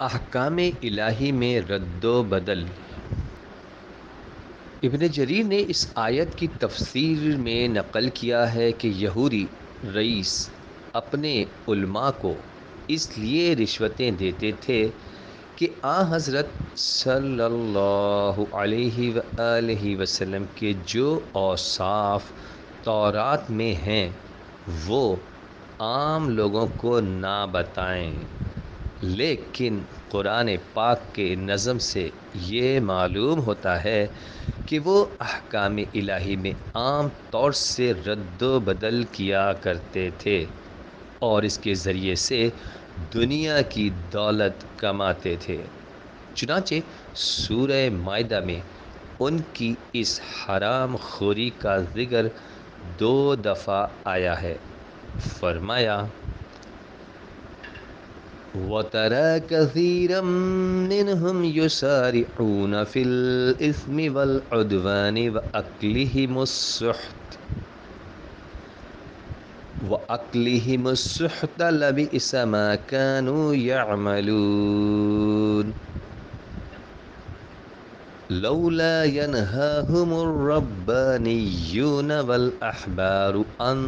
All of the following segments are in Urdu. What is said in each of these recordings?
احکام الہی میں رد و بدل۔ ابن جریر نے اس آیت کی تفسیر میں نقل کیا ہے کہ یہودی رئیس اپنے علماء کو اس لیے رشوتیں دیتے تھے کہ حضرت صلی اللہ علیہ وآلہ وسلم کے جو اوصاف تورات میں ہیں وہ عام لوگوں کو نہ بتائیں، لیکن قرآن پاک کے نظم سے یہ معلوم ہوتا ہے کہ وہ احکام الہی میں عام طور سے رد و بدل کیا کرتے تھے اور اس کے ذریعے سے دنیا کی دولت کماتے تھے۔ چنانچہ سورہ مائدہ میں ان کی اس حرام خوری کا ذکر 2 دفعہ آیا ہے۔ فرمایا وَتَرَى كَثِيرًا مِّنْهُمْ يُسَارِعُونَ فِي الْإِثْمِ وَالْعُدْوَانِ وَأَكْلِهِمُ السُّحْتَ لَبِئْسَ مَا كَانُوا يَعْمَلُونَ لَوْلَا يَنْهَاهُمُ الرَّبَّانِيُّونَ وَالْأَحْبَارُ عَنْ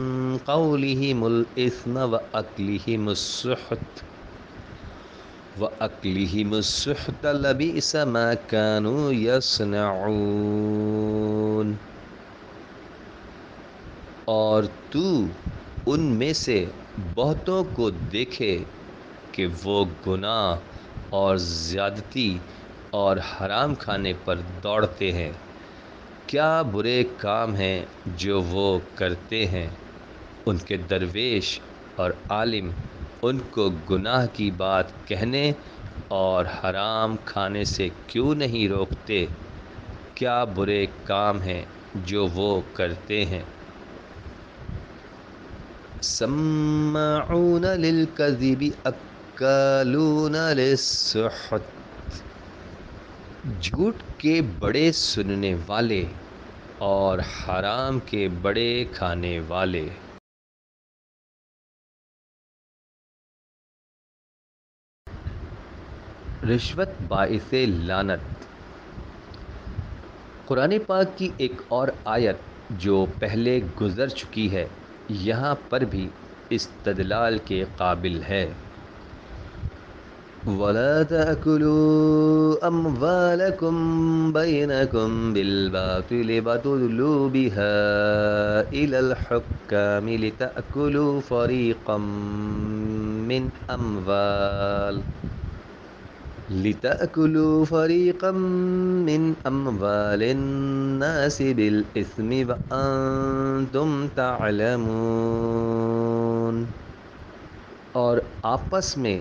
قَوْلِهِمُ الْإِثْمَ وَأَكْلِهِمُ السُّحْتَ لَبِئْسَ مَا كَانُوا يَصْنَعُونَ۔ اور تو ان میں سے بہتوں کو دیکھے کہ وہ گناہ اور زیادتی اور حرام کھانے پر دوڑتے ہیں، کیا برے کام ہیں جو وہ کرتے ہیں۔ ان کے درویش اور عالم ان کو گناہ کی بات کہنے اور حرام کھانے سے کیوں نہیں روکتے، کیا برے کام ہیں جو وہ کرتے ہیں۔ سماعون للکذب اکالون للسحت، جھوٹ کے بڑے سننے والے اور حرام کے بڑے کھانے والے۔ رشوت باعث لعنت۔ قرآن پاک کی ایک اور آیت جو پہلے گزر چکی ہے یہاں پر بھی استدلال کے قابل ہے۔ وَلَا تَأْكُلُوا أَمْوَالَكُمْ بَيْنَكُمْ بِالْبَاطِلِ وَتُدْلُوا بِهَا إِلَى الْحُكَّامِ لِتَأْكُلُوا فَرِيقًا مِّنْ أَمْوَالِ النَّاسِ بِالْإِثْمِ وَأَنْتُمْ تَعْلَمُونَ، اور آپس میں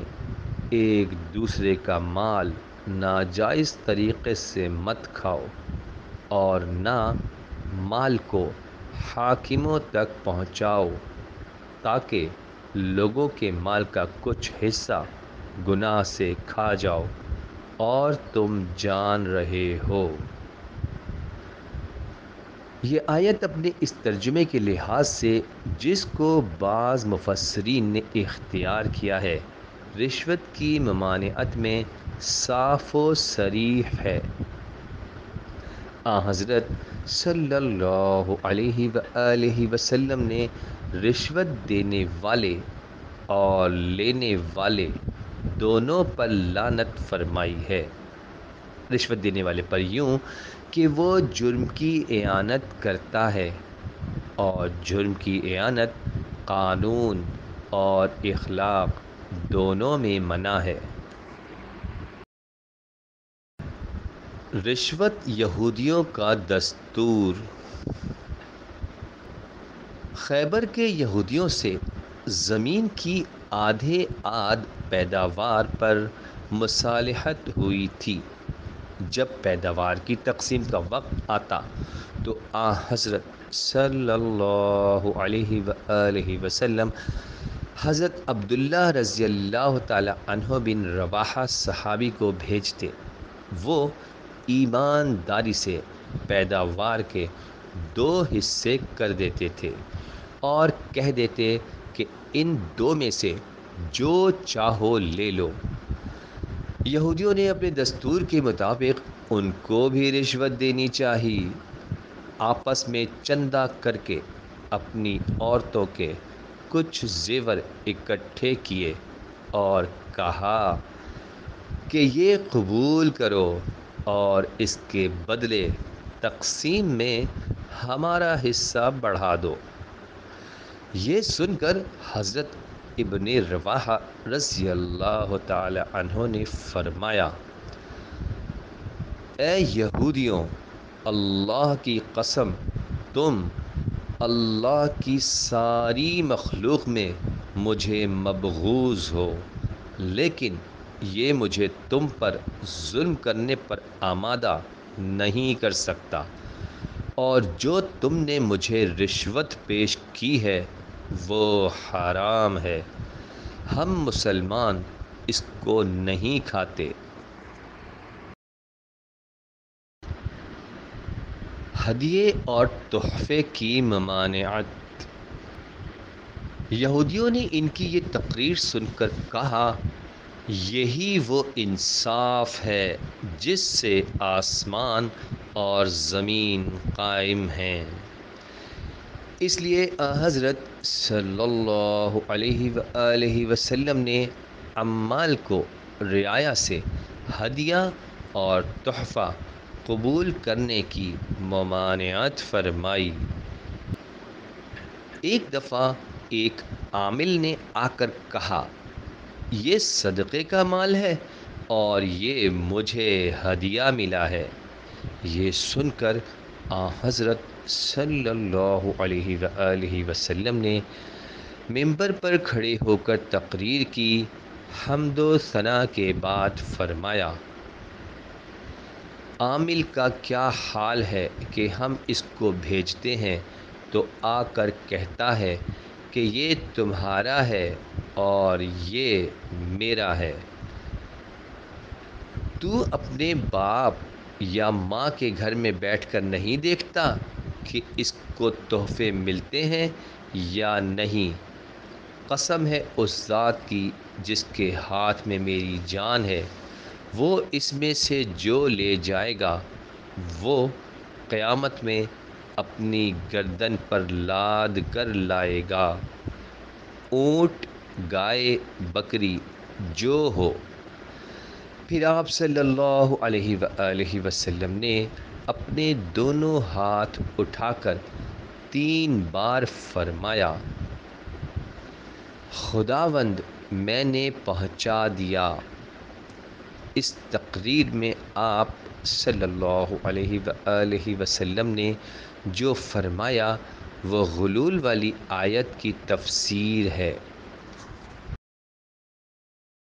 ایک دوسرے کا مال ناجائز طریقے سے مت کھاؤ اور نہ مال کو حاکموں تک پہنچاؤ تاکہ لوگوں کے مال کا کچھ حصہ گناہ سے کھا جاؤ اور تم جان رہے ہو۔ یہ آیت اپنے اس ترجمے کے لحاظ سے جس کو بعض مفسرین نے اختیار کیا ہے رشوت کی ممانعت میں صاف و صریح ہے۔ حضرت صلی اللہ علیہ وآلہ وسلم نے رشوت دینے والے اور لینے والے دونوں پر لعنت فرمائی ہے۔ رشوت دینے والے پر یوں کہ وہ جرم کی اعانت کرتا ہے، اور جرم کی اعانت قانون اور اخلاق دونوں میں منع ہے۔ رشوت یہودیوں کا دستور۔ خیبر کے یہودیوں سے زمین کی آدھے آدھ پیداوار پر مصالحت ہوئی تھی۔ جب پیداوار کی تقسیم کا وقت آتا تو حضرت صلی اللہ علیہ وآلہ وسلم حضرت عبداللہ رضی اللہ تعالی عنہ بن رواحہ صحابی کو بھیجتے۔ وہ ایمانداری سے پیداوار کے 2 حصے کر دیتے تھے اور کہہ دیتے کہ ان 2 میں سے جو چاہو لے لو۔ یہودیوں نے اپنے دستور کے مطابق ان کو بھی رشوت دینی چاہیے۔ آپس میں چندہ کر کے اپنی عورتوں کے کچھ زیور اکٹھے کیے اور کہا کہ یہ قبول کرو اور اس کے بدلے تقسیم میں ہمارا حصہ بڑھا دو۔ یہ سن کر حضرت ابن رواحہ رضی اللہ تعالی عنہ نے فرمایا، اے یہودیوں، اللہ کی قسم تم اللہ کی ساری مخلوق میں مجھے مبغوض ہو، لیکن یہ مجھے تم پر ظلم کرنے پر آمادہ نہیں کر سکتا، اور جو تم نے مجھے رشوت پیش کی ہے وہ حرام ہے، ہم مسلمان اس کو نہیں کھاتے۔ ہدیے اور تحفے کی ممانعت۔ یہودیوں نے ان کی یہ تقریر سن کر کہا، یہی وہ انصاف ہے جس سے آسمان اور زمین قائم ہیں۔ اس لیے حضرت صلی اللہ علیہ وآلہ وسلم نے عمال کو رعایا سے ہدیہ اور تحفہ قبول کرنے کی ممانعت فرمائی۔ ایک دفعہ ایک عامل نے آ کر کہا، یہ صدقے کا مال ہے اور یہ مجھے ہدیہ ملا ہے۔ یہ سن کر حضرت صلی اللہ علیہ وآلہ وسلم نے ممبر پر کھڑے ہو کر تقریر کی، حمد و ثنا کے بعد فرمایا، عامل کا کیا حال ہے کہ ہم اس کو بھیجتے ہیں تو آ کر کہتا ہے کہ یہ تمہارا ہے اور یہ میرا ہے۔ تو اپنے باپ یا ماں کے گھر میں بیٹھ کر نہیں دیکھتا کہ اس کو تحفے ملتے ہیں یا نہیں؟ قسم ہے اس ذات کی جس کے ہاتھ میں میری جان ہے، وہ اس میں سے جو لے جائے گا وہ قیامت میں اپنی گردن پر لاد کر لائے گا، اونٹ، گائے، بکری جو ہو۔ پھر آپ صلی اللہ علیہ وآلہ وسلم نے اپنے دونوں ہاتھ اٹھا کر 3 بار فرمایا، خداوند میں نے پہنچا دیا۔ اس تقریر میں آپ صلی اللہ علیہ وآلہ وسلم نے جو فرمایا وہ غلول والی آیت کی تفسیر ہے۔